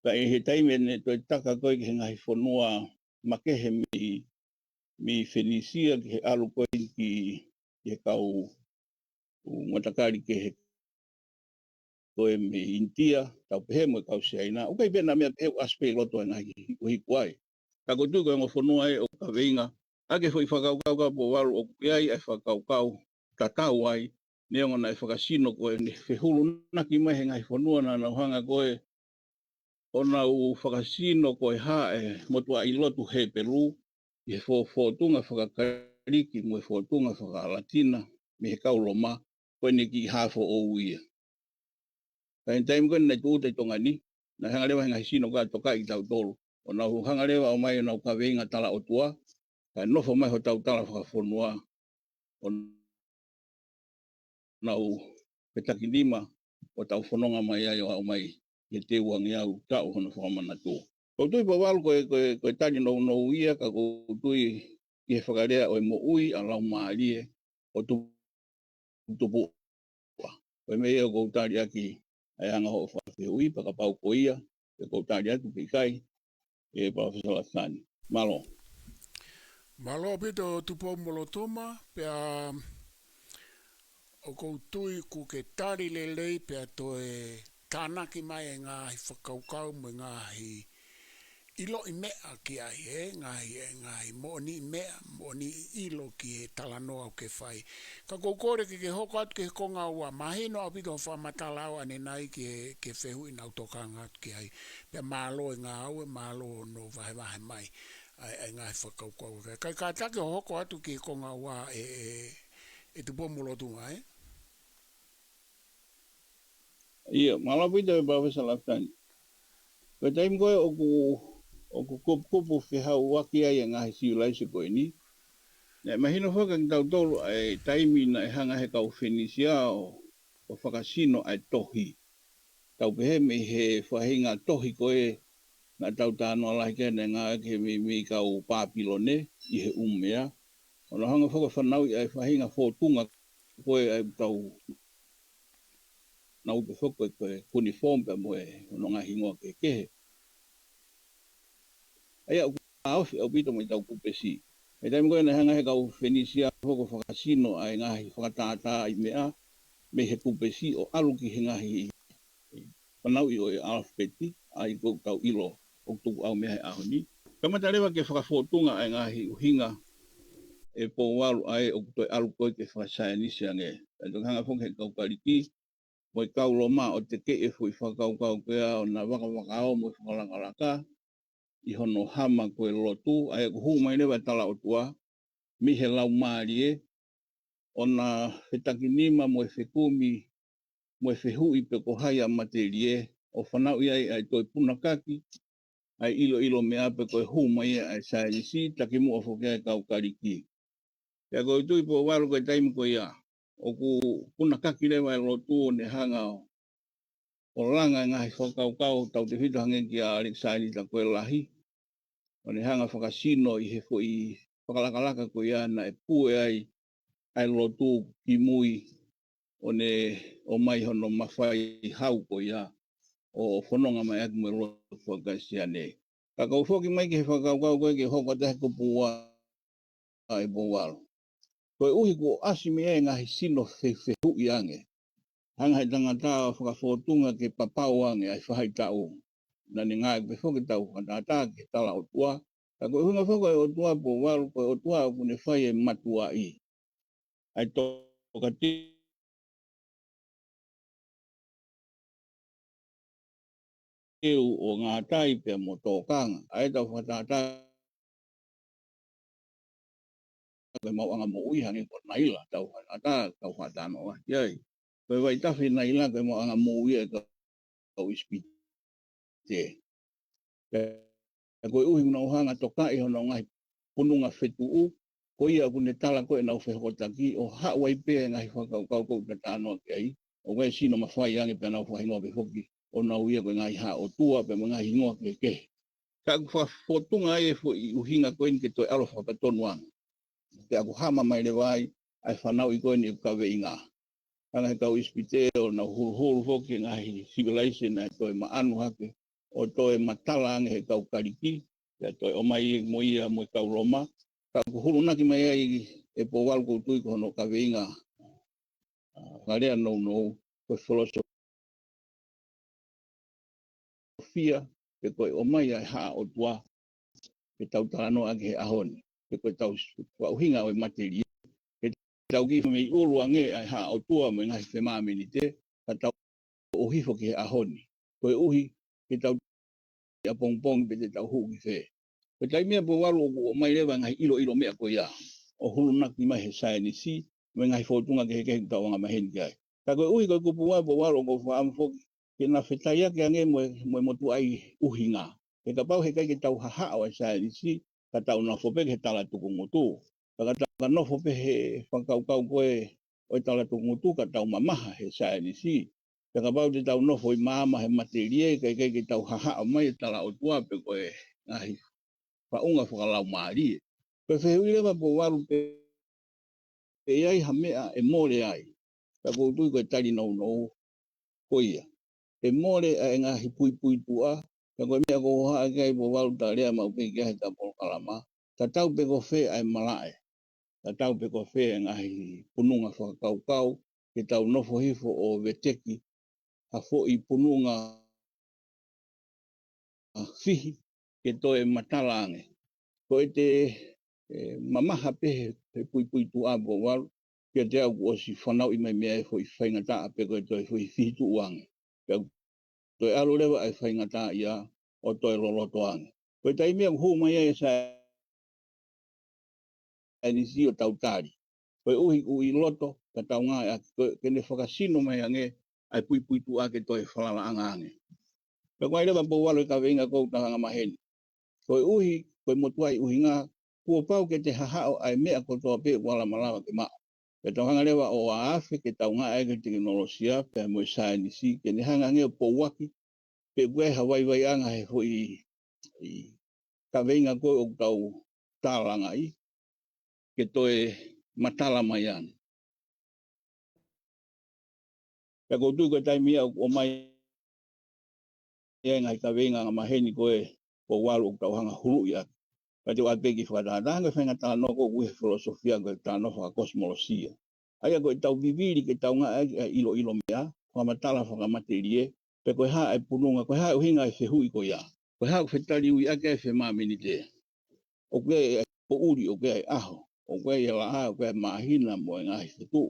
Speaker 2: ka e he taime ne toe taka koe ke ngahi whanua makehe mi Fenisia ki he alu koe ki he kau matakari ke he koe me India, tau pehe mo kau seaina. Ukai pena mea pehe aspe loto e ngahi uhi kuai. Ka kotu koe ngo whanua e o ka veinga. Ake fwoi whakaukau ka po walu o kuiai e whakaukau tatau ai. Neonga na e whakasino koe ne whehulu naki mai he ngahi whanua na nauhanga koe o nau whakasino koe ha e motua i lotu he Peru. I he whotunga whakakariki mo e whotunga whakalatina me he kau Roma. Koe ne ki hafo o uia. Kai taim koe nei tūte tonga ni, na hangarewa henga hisino ka toka i tau tolu. O nau hangarewa o mai o nau ka veinga tala o tua, kai nofo mai ho tau tala whakawhonua o nau petaki lima o tau whanonga mai ai o au mai e te uangi au tau hono whakamana tō. Koutou pa walu koe tani nou ia ka koutou i he whakarea o e mo ui a lau maalie o tupu. Koe mea o koutari aki ai anga ho whawhi ui pa ka pau ko ia e koutari atu pe kai e Professor Lasani. Malo.
Speaker 1: Malo pito tupo molotoma pea o koutui ku ke tari lelei pea to e tānaki mai e ngā hi whakaukau mo ngā hi ilo i mea ki ai ngā hi mooni i mea, mooni i ilo ki e talanoa o ke whai. Ka koukore ke hoko atu ke konga ua mahino au pito whamatala au ane nai ke whehu i nau tokanga atu ki ai. Pea mālo e ngā au e mālo no vahe mai ai ngā hi whakaukau. Kai ka take o hoko atu ke konga ua e tupo molotunga
Speaker 2: Ia, malapita e Professor Lasani. Koe taim koe o ku kupu whihau waki ai ngā he siulaisi koe ni. Nē, mahino whaka ki tau tolu ai taimi na e hanga he kau whenisia o whakasino ai tohi. Tau pehe me he whahinga tohi koe na tau tānoa lahi kene ngā ke mi kau pāpilone i he umea. Ono hanga whaka whanau i ai whahinga whotunga koe ai tau nau te whaka koe uniform pe moe ono ngā hingoa ke kehe. Ai au pito mai tau kupesi. E taimi koe na hanga he kau whenisia hoko whakasino ai ngahi whakatātā i mea me he kupesi o alu ki he ngahi whanau i o e alfabeti ai kou tau ilo o tuku au mea he ahoni. Kamata rewa ke whakawhotunga ai ngahi uhinga e pō walu ai o toi alu koe ke whakasayanisi ange. E tuk hanga whong he kau kariki mo i kau loma o te ke e fui whakau kea o na waka mo i whakalangalaka. I hono hama koe lotu, ai ko hu mai lewa tala o tua, mi he lau maarie, o na whetaki nima mo e whekumi, mo e whehui pe ko hai a materie, o whanau iai ai toi punakaki, ai ilo mea pe koe hu mai ai sainisi, taki mua whokea kau kariki. Pea koe tui po waru koe taimi koe ia, o ku punakaki lewa e lotu o ne hanga o langa ngahi whakaukau, tau te whita hange ki a Alexaini ta koe lahi, o ne hanga whakasino i he fo i whakalakalaka ko ia na e pue ai lotu ki mui o ne o mai hono mawhai hau ko ia o whanonga mai atu me lotu whakasia ne. Ka kau whoki mai ki he whakaukau koe ki hoko te heko pua ai pōwaro. Koe uhi ko asi me e ngahi sino whehu i ange. Hanga he tangata whakawhotunga ke papau ange ai whahai tau. Na ni ngai pe whoki tau whanata ke tala o tua. Ka koe hunga whaka o tua po waru koe o tua o kune whai e matua i. Ai toka teu o ngā tai pe mo tōkanga. Ai tau whatata koe mau anga mo ui hangi ko naila tau whatata tau whatano wa. Iai, koe wai tawhi naila koe mau anga mo ui e kau ispi te. Koe uhi una uhanga toka i hono ngai pununga whetu u. Ko ia kune tala koe nau whehokotaki o hawai pēe ngahi whakaukau kou te tānoa ki ai. O koe sino mawhai ange pēr nau whahingoa pe hoki. O nau ia koe ngahi ha o tua pe ngahi hingoa ke ke. Ka whafotunga ai e fo i uhinga koe ni ke toi alo whakatonu anga. Te aku hama mai le wai ai whanau i koe ni kawe i ngā. Kanga he kau ispite o nau hulu hoki ngahi civilization ai toi maanu hake. O toi matala ange he kau kariki. Te toi o mai mo ia mo i kau Roma. Ka hulu naki mai ai e po walu koutui ko hono kawe i ngā. Ngarea nou ko filosofia pe koe o mai ai haa o tua pe tau tāno ake he ahoni pe koe tau wauhinga o i materi pe tau ki me i uru ange ai haa o tua mo i ngahi whemameni te ka tau o hifo ki he ahoni koe uhi pe tau a pongpong pe te tau hu ki whe pe tai mea po walu o mai lewa ngahi ilo mea koe ia o hulu naki mai he sainisi me ngahi whotunga ke he kehi tau anga maheni kai ka koe uhi koe kupu wai po walu o ko whaamfoki ke na whetai ake ange mo motu ai uhinga. Ke ka pau he kai ke tau haha o e sainisi, ka tau na whopeke he tala tuku ngotu. Ka nofo pe he whakaukau koe o tala tungutu ka tau mamaha he sainisi. Ka bau te tau nofo I mama he materie kai tau haha o mai tala o tua pe koe ngahi whaunga whakalau maari. Koe whehui lewa po waru pe iai ha mea e more ai. Ka koutui koe tari nou nou koia. E more a e ngahi pui tua. Ka koe mea ko haa kai po waru ta rea mau pe kia he ta polo kalama. Ta tau pe ko whe ai malae. Ta tau pe ko whe ngahi pununga whakaukau. Ke tau nofo hifo o veteki. Ha fo I pununga fihi. Ke toe matalange. Ko e te mamaha pehe pe pui tua po waru. Ke te au o si whanau I mai mea e fo I whaingata pe koe toe fo I fihi tuuange. Toi alo lewa ai whaingata ia o toi loloto ange. Koe tai mea huu mai e sa nisi o tautari. Koe uhi loto ka tau ngā kene whakasino mai ange ai pui tu ake toi whalala anga ange. Koe lewa po walo ka venga kou tahanga maheni. Koe koe motuai uhi ngā kua pau ke te hahao ai mea ko toa pe wala malawa ke maa. Ke tau hanga lewa o aafe ke tau ngā eke teknolosia pe mo sa nisi ke ne hanga nge po waki pe kue hawai anga he fo I ka venga koe o tau tālanga I ke toe matala mai ane. Ka koutu koe tai mia o mai e ngai ka venga ngā maheni koe ko walu o tau hanga huru I ake. Ka te wapeki whakatanga whenga tā noko uhe filosofia koe tā noko a kosmolosia. Aia koe tau viviri ke tau ngā ilo mea, whamatala whakamaterie, pe koe haa e pununga, koe haa uhinga e whehui koe ia. Koe haa whetari ui ake e whemamini te. O koe e po uri, o koe e aho, o koe e laha, o koe e mahina mo e ngahi whetu.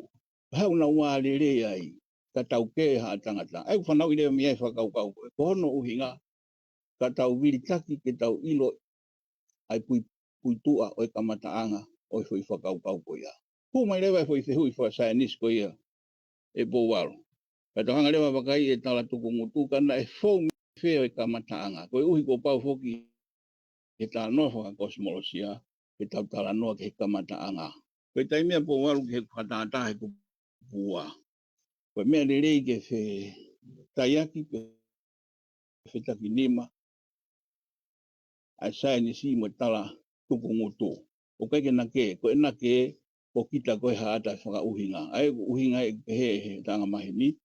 Speaker 2: Koe haa una ua lere ai, ka tau ke haa tangata. Ai whanau I leo mea e whakaukau koe. Ko hono uhinga, ka tau viri taki ke tau ilo ai pui tua o e kamataanga o I whui whakaukau koe ia. Hu mai lewa e whui whehui whasaianis koe ia e po waro. Ka tau hanga lewa wakai e tala tuku ngutu kana e whou wheo e kamataanga. Koe uhi ko pau whoki he tā noa whaka kosmolosia, he tau tala noa ke he kamataanga. Koe tai mea po waru ke he whatata he kupua. Koe mea rei ke whe taiaki ke whe taki nima. Ai sai ni si mo tala tuku ngutu. O kai ke nake, koe nake ko kita koe haata whaka uhinga. Ai uhinga e pehe tanga mahini.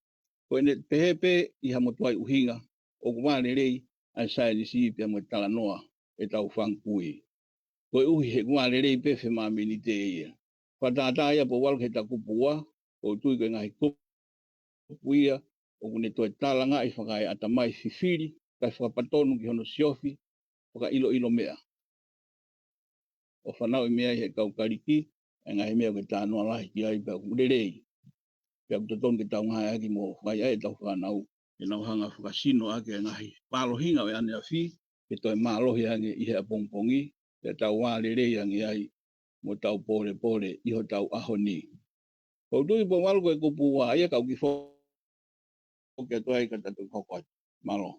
Speaker 2: Koe ne pehe pe I hamotuai uhinga. O kuwale rei ai sai ni si pia mo tala noa e tau whankui. Koe uhi he kuwale rei pe whe mamini te ia. Whatata ia po walu he ta kupua. O tui koe ngahi kupuia. O kune toi talanga I whakai atamai fifiri. Kai whakapatonu ki hono siofi. Waka ilo mea. O whanau I mea he kaukariki. E ngahi mea koe tā noa lahi ki ai pia kurerei. Pia kutaton ke tau ngai aki mo whakai ai tau whanau. E nau hanga whakasino ake ngahi. Palohinga o ane a whi. Ke toi mālohi ange I he apongpongi. Pia tau wālerei ange ai. Mo tau pore Iho tau ahoni. Kou tui po walu koe kupu wā. Ia kau ki whoke atu ai kata tu hokoi. Malo.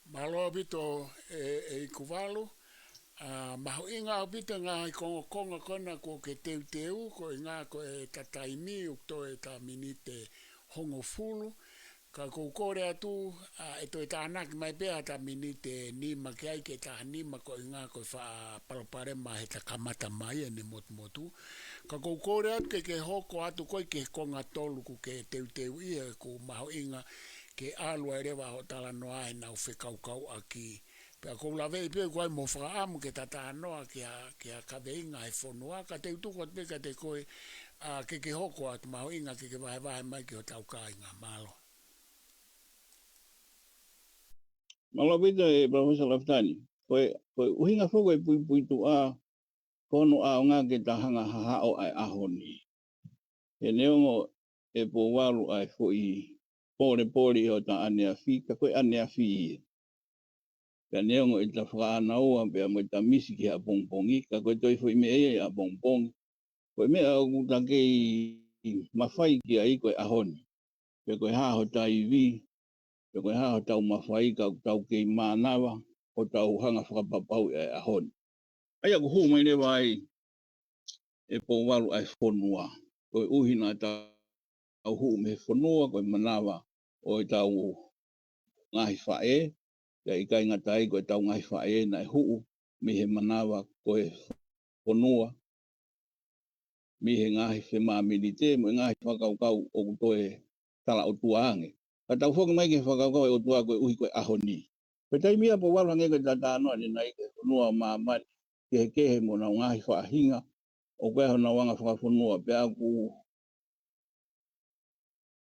Speaker 1: Malo abito e kuwalu. Maho inga abito ngā I konga kona ko ke teu ko ngā ko e tataimi o to e ta minite hongo fulu. Ka kore atu e to e tānaki mai pēa ta minite nima ki ai ke ta nima ko ngā ko wha palopare ma he ta kamata mai e ne motu. Ka kore atu ke hoko atu koe ke konga tolu ku ke teu ia ko maho inga ke alua e rewa ho tala noa e nau whekaukau aki. Pea kou lawe I pia koe mo whakaamu ke tata noa ki a kawe inga e whonua. Ka te utuko at peka te koe ke hoko atu maho inga ke wahe mai ki ho tau ka inga malo.
Speaker 2: Malo pita e Professor Laftani. Koe uhinga whoko e pui tu a kono a o ngā ke tahanga hahao ai ahoni. E neongo e po waru ai fo I pore o ta anea whi, ka koe anea whi ia. Ka neongo e ta whakaanaua pia mo ta misi ki a pongpongi, ka koe toi fo I me e a pongpongi. Koe mea au ta kei mawhai ki a I koe ahoni. Pia koe haho ta iwi, pia koe haho tau mawhai ka tau kei mānawa, o tau hanga whakapapau e ahoni. Ai aku hu mai le vai e po walu ai fonua. Ko uhi na tau hu me fonua ko manawa o tau ngahi whae. Ia i kai ngatai ko tau ngahi whae na hu me he manawa ko e fonua. Mi he ngahi whema milite mo ngahi whakaukau o kutoe tala o tuaange. Ka tau whoki mai ke whakaukau e o tua koe uhi koe ahoni. Pe tai mia po walu hange koe tatanoa ni nai ke fonua maamani ke he kehe mo na ngahi whaahinga o koe hona wanga whakafonua pe aku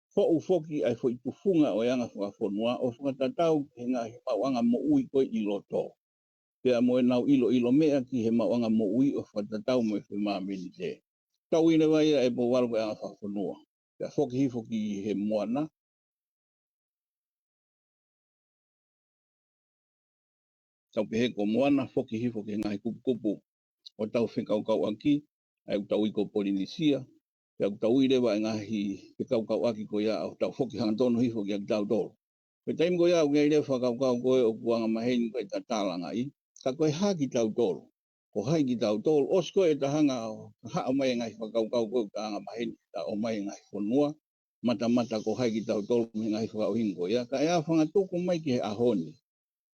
Speaker 2: fo foki ai fo i tufunga o yanga whakafonua o whakatatau he ngahi mawanga mo ui koe i loto. Pe a moe nau ilo mea ki he mawanga mo ui o whakatatau mo e whema milite. Tau ine vai e po walu koe anga whakafonua. Pe a foki he moana. Tau pe he ko moana foki he ngahi kupu o tau whekaukau aki. Ai tau i ko Polinisia. Pe au tau ire wa ngahi whekaukau aki ko ia o tau foki hangatonu hifoki aki tau tolo. Pe taim ko ia o ngai le whakaukau koe o kuanga maheni koe ta tālanga i. Ka koe haki tau tolo. Ko hai ki tau tolo. Osko e tahanga o haa mai ngai whakaukau koe ka anga maheni ta o mai ngai whonua. Mata ko hai ki tau tolo me ngai whakauhingo ko ia. Ka ea whangatuku mai ki he ahoni.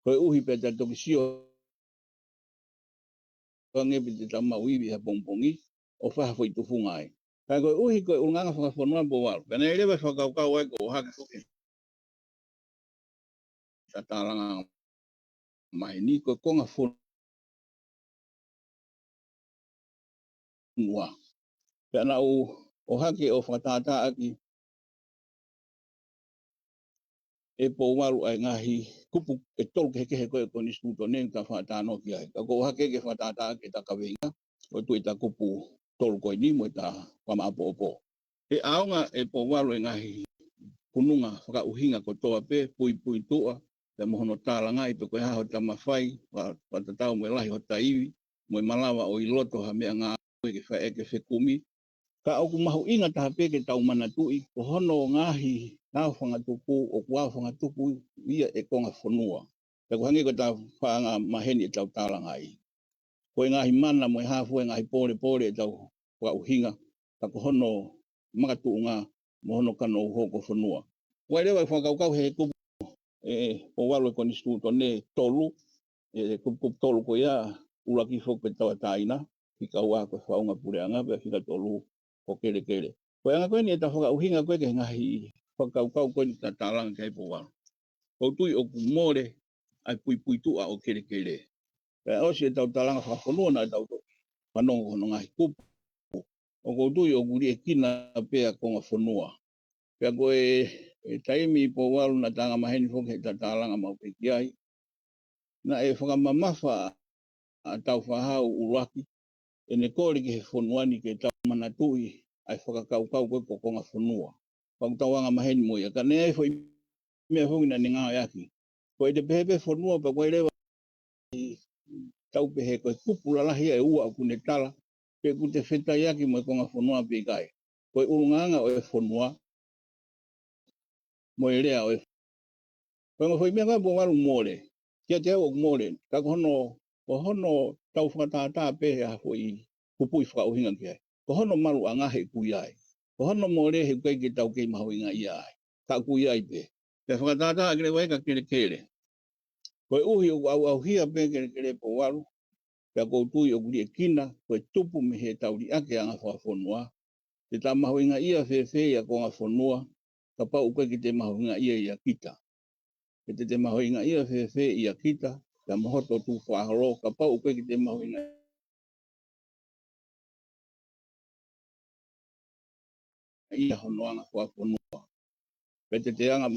Speaker 2: Koe uhi pe ta toki sio. Ngepi te tama uiwi ha pongpongi. O whaha fwoi tufungai. Ka koe uhi koe unganga whakafonua po walu. Kana e lewa whakaukau ai ko haki koe. Sa tālanga maheni koe konga fonua. Kana o haki o whakatata aki. E po walu ai ngahi kupu e tolu ke he koe ko ni skuto ne ka whakatano ki ai. Ka ko haki ke whakatata aki ta kawenga. O tui ta kupu tolu koe ni mo ta wama apo opo. E aonga e po walu e ngahi pununga whakauhinga ko toa pe pui toa. Te mohono tālanga i pe koe haho ta mawhai. Watatau mo lahi ho ta iwi. Mo malawa o i loto ha mea ngā koe ke whae ke whekumi. Ka au mahu inga taha peke tau mana tui. Ko hono ngahi nā whangatuku o kua whangatuku ia e konga whanua. Te ko hangi ko ta whaanga maheni e tau tālanga i. Ko e ngahi mana mo e hafu e ngahi pore e tau whauhinga. Ta ko hono makatu ngā mo hono kano hoko whanua. Ko e rewa i whakaukau he kupu o walu e koni skuto ne tolu. E kupu tolu ko ia uraki whoke tawa taina. Hika ua ko whaunga pureanga pe whika tolu ko kere. Ko anga koe ni e ta whakauhinga koe ke ngahi whakaukau koe ni ta tālanga kai po walu. Ko tui o kumore ai pui tua o kere. Pe osi e tau tālanga whakafonua na e tau to. Whanongo hono ngahi kupu. O ko tui o kuri e kina pea konga whanua. Pea koe e taimi po walu na tanga maheni whoke he ta tālanga mau peki ai. Na e whakamamafa a tau whahau uraki. E ne kore ke he whanuani ke tau mana tui ai whakakaukau koe ko konga whanua. Whakutawanga maheni mo ia. Ka ne e whai mea whongi na ni ngā yaki. Ko e te pehepe whanua pa koe rewa tau pehe koe kupula lahi e ua kune tala. Pe ku te wheta yaki mo e konga whanua pe kai. Ko e urunganga o e whanua. Mo e rea o e. Ko e whai mea kai po waru mōre. Kia te au o mōre. Ka hono tau whakatata pehe a hoi kupui whakauhinga ki ai. Ko hono maru a ngahe kui ai. Ko hono mōre he kai ke tau kei maho inga ia ai. Ka kui ai pe. Te whakatata a kere waika kere. Ko e uhi o au hia pe kere po waru. Pea kou tui o kuri e kina. Ko e tupu me he tauri ake anga whafonua. Te tā maho inga ia whewhe ia ko ngā whanua. Ka pau koe ki te maho inga ia kita. E te maho inga ia whewhe ia kita. Ka mahoto tu whaharo. Ka pau koe ki te maho inga ia honoanga whafonua. Pe te anga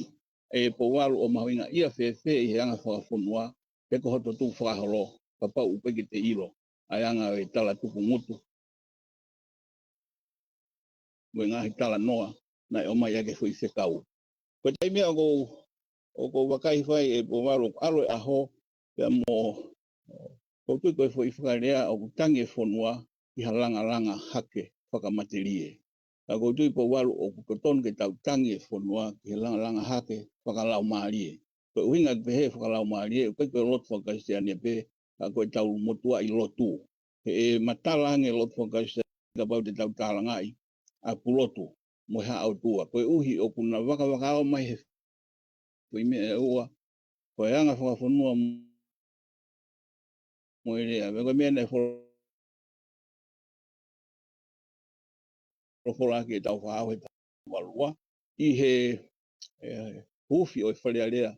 Speaker 2: e po waru o maho inga ia whewhe i he anga whafonua. Pe ko hoto tu whaharo. Ka pau koe ki te ilo. Ai anga e tala tuku ngutu. Mo ngahi tala noa. Na e o mai ake hui se kau. Ko taimea o ko wakai whai e po waru alo e aho. Pea mo ko tui koe hui whakarea o kutangi e whanua. I halanga hake whakamaterie. Ka ko tui po waru o kutonu ke tau tangi e whanua. Ki langa hake whakalau maarie. Ko uhinga pehe whakalau maarie. Koe koe lotu whakaisiania pe. Ka koe tau motua i lotu. e matala ange lot whakaisa ka pau te tau tālangai a pulotu mo ha au tua. Koe uhi o kuna waka au mai he koe mea e ua. Koe anga whakawhanua mo e rea. Koe mea nei whakawhora ki e tau whaawe tau walua. I he hufi o e whalea rea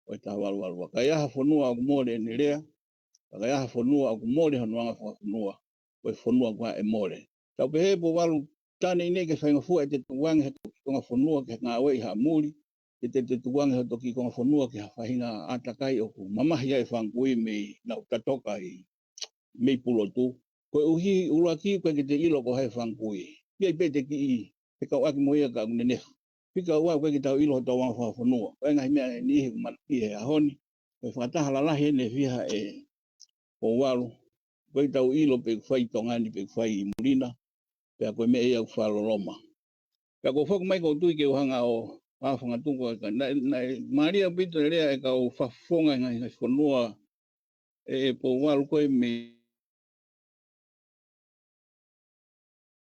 Speaker 2: o e tau walua. Kai aha whanua au mōre ni rea. Kai aha whanua au mōre hanuanga whakawhanua. Koe whanua kwa e mōre. Tau pehe po walu tane ine ke whainga fua e te tuwange he toki konga whanua ke ngā wei ha muri. Ke te tuwange he toki konga whanua ke whahinga atakai o ku mamahi ai whangui me nau tatoka i mei pulotu. Koe uhi uraki koe ke te ilo ko hai whangui. Pia i pete ki i he kau aki moia ka unenef. Pika ua koe ke tau ilo tau wanga whanua. Koe ngahi mea ni he kumanapi he ahoni. Koe whakataha lalahi ene fiha e o walu. Koe tau ilo pe whai tongani pe whai i mulina. Pea koe mea ia whaloroma. Pea koe whaku mai kou tui ke uhanga o hawhanga tungo eka. Nai Maria Pito rea e kau whafonga ngai whanua e po walu koe me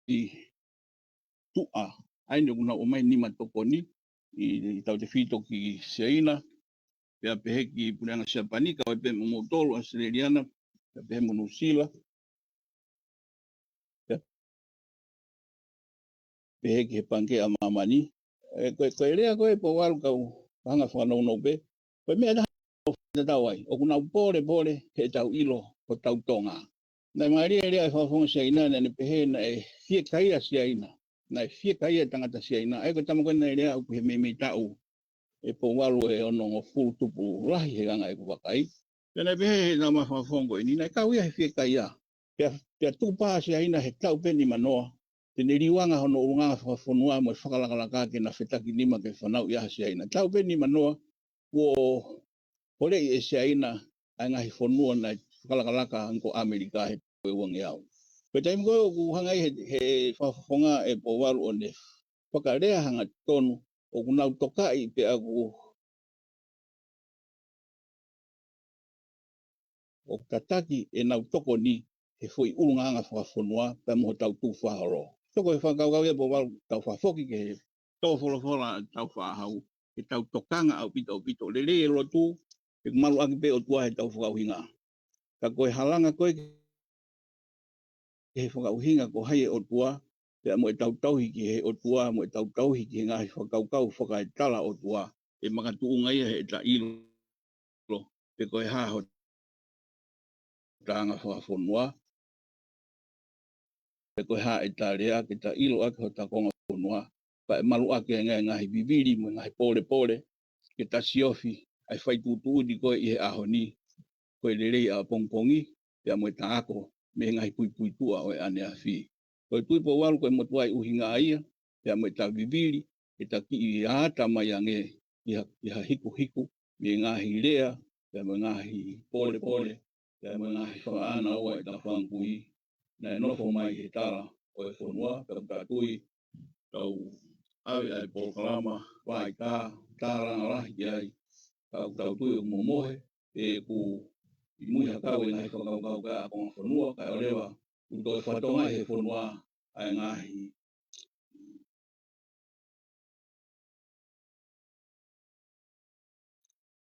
Speaker 2: i tua. Aine kuna o mai nima toko ni. I tau te whito ki Seina. Pea pehe ki Pureanga Siapanika. Pea pehe Momotolo Australiana. Pea pehe Monusila. Pehe ki he panke a mamani. Koe rea koe po walu kau hanga whanau no pe. Koe mea taha o tau ai. O kuna pore he tau ilo o tau tonga. Nai Maria rea e whawhonga Seina ne pehe na e fie kaia Seina. Nai fie kaia tangata Seina. Ai koe tamakoe nai rea uku he me tau. E po walu e ono o fulu tupu lahi he ganga e kuwakai. Pena pehe he nama whawhongo ni nai kau ia he fie kaia. Pea tupa Seina he tau peni manoa. Tene riwanga hono urunga whawhonua mo e whakalakalaka ke na whetaki nima ke whanau iaha Seina. Tau peni manoa wo pole i e Seina ai ngahi whanua na whakalakalaka anko Amerika he koe wangi au. Koe taimi koe o kuhangai he whawhonga e po walu o ne whakarea hanga tonu o kunau tokai pe aku o tataki e nau toko ni he fui urunga whawhonua pe mo tau tu whaharo. Toko e whakau e po walu tau whafoki ke he tau wholofola tau whahau. He tau tokanga au pito. Lele e lotu e malu aki pe o tua he tau whakauhinga. Ka koe halanga koe he whakauhinga ko hai e o tua. Pea mo e tau tauhiki he o tua, mo e tau tauhiki he ngahi whakaukau whakaetala o tua. E makatu ungaia he ta ilo. Pe koe haho tanga whawhonua. Pe koe ha e ta rea ke ta ilo aki ho ta konga whonua. Pa e malu aki e ngahi bibiri mo ngahi pole. Ke ta siofi ai whai tutu di koe i he aho ni. Koe lelei a pongpongi. Pea mo e ta ako me ngahi pui tua o e ane a whi. Koe tui po walu koe motuai uhinga aia. Pea mo e ta bibiri. E ta ki i ata mai ange i ha hiku. Me ngahi rea. Pea mo ngahi pole. Pea mo ngahi whaana oa e ta whangui. Na e nofo mai he tala o e whonua. Pea ka tui tau awe ai Polokalama. Wai tā. Tāranga lahi ai. Tau tui o momohe. E ku i mui hakau e ngahi whakau ka a konga whanua. Kai o lewa. Uto e whatonga he whanua. Ai ngahi.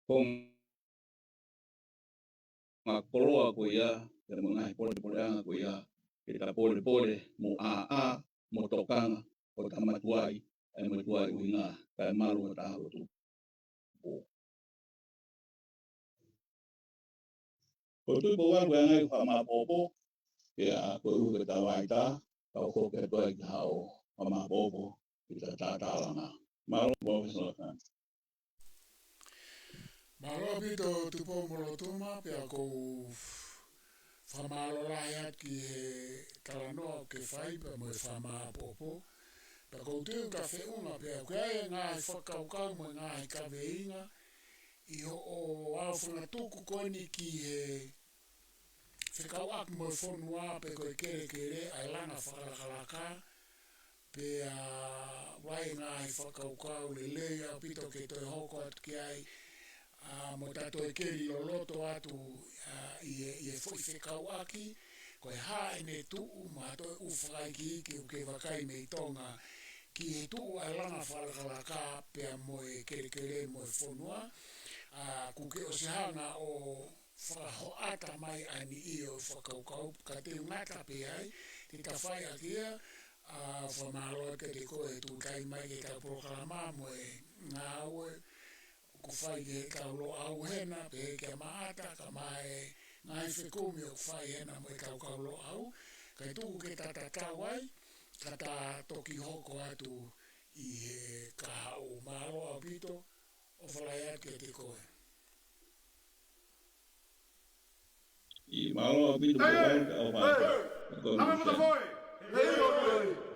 Speaker 2: Kong ngā koloa ko ia, e mo ngahi pole anga ko ia, e ta pole mo a, mo tokanga, o ta matuai, e mo tuai uinga, ka e malu o ta halo tu. Ko tui po waru e ngai whamapopo, e a ko uhu ke ta waita, ka o ko ke toa ki hao whamapopo, ki ta tātāranga. Malu po whisalakan.
Speaker 1: Malo pito tupo molotuma pe ako famalo lahat ki kalano ke fai pe mo fama popo. Pe ko tu ka fe una pe ko ai nga whakaukau mo nga ka veinga i o awhunga tuku koni ki whekau ak mo whonua pe ko kere ai langa whakalakalaka pe wai nga whakaukau le leia pito ke toi hoko at ki ai mo tato e keri o loto atu i e foi whekau aki Koe hae ne tuu ma toi uwhai ki hiki o ke wakai me i tonga ki he tuu ai lana whalakala ka pia moe kerekere moe whonua. Ku ke o se hanga o whakahoata mai ani i o whakaukau ka te ungata pe ai te ka whai a kia whamaloa ke te koe tu kai mai ke ka proklama moe ngā aue ku whai ke kau lo au hena pe ke maata ka mai ngai whekumi o whai hena moe kau lo au kai tuku ke tata tawai ka ta toki hoko atu i he kaha o malo a pito o whalai ake te koe.
Speaker 2: I malo a pito ko au ka au pa.
Speaker 3: Hey! Hey!